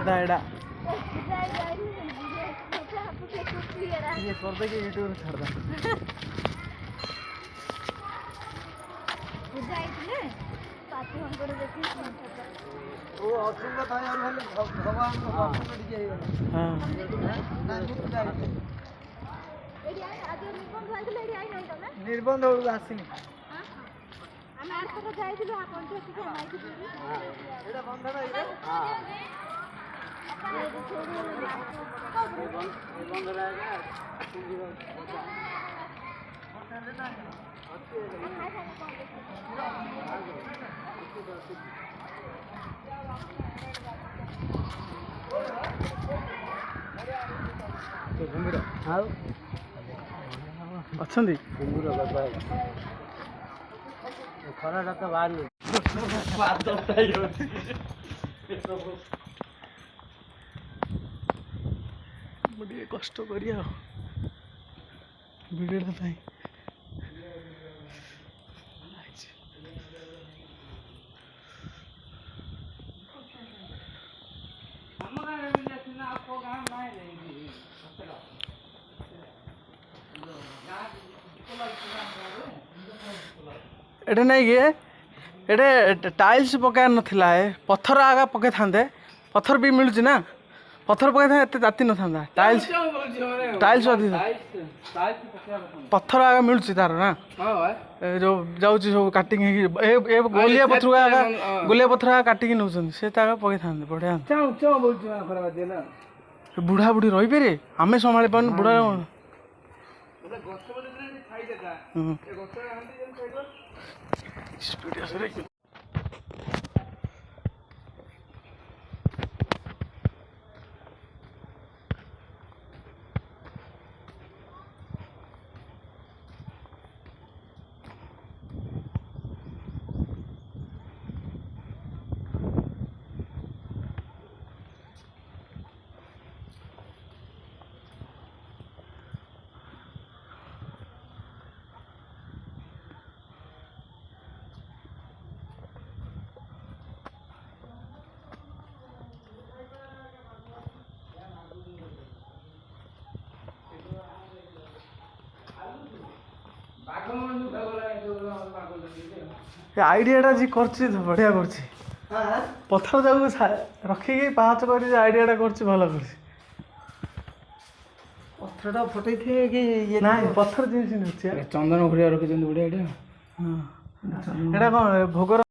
था एडा ये कर दे के यूट्यूब में छोड़ दे पूजा आइले पाती हमको देखि ओ असुंग था यार भगवान को दर्शन कर दिए हां ना पूजा आइले एडी आज निबंध आइले एडी आई नहीं तमे निर्बंध होउ आसीनी हां हम आर तक जाइदिलो आपन जे के माइक हां एडा बंध ना इरे हां बंध रहेगा अच्छा खरा तो बाहर कष्ट करिया वीडियो ପାଇଁ एटे नहीं गे एटे टाइल्स पकाय नथिला है पत्थर आगा पके थांदे पत्थर भी मिलुची ना पत्थर पके था एते ताती न थांदा टाइल्स टाइल्स अधिक पत्थर आगा मिलुची तार ना हां जो जाउची सब काटिंग ए गोलिया पत्थर आगा गोलिया पत्थर आगा काटिंग नउछन से तागा पके थांदे बढ़िया चाउ चाउ बोलछु खरा दे ना बुढ़ा बुढ़ी रही पे रे आमे संभाली पान बुढ़ा गछ बोले खाई देता ए गछ आंदी जन खाइबो स्पीड असरे आइडिया जी कर बढ़िया कर पत्थर जाक रखिकी पाँच कर आइडिया भल कर पत्थर फटे थे कि ना पत्थर जिन चंदन घड़िया रखी बढ़िया कौन भोगर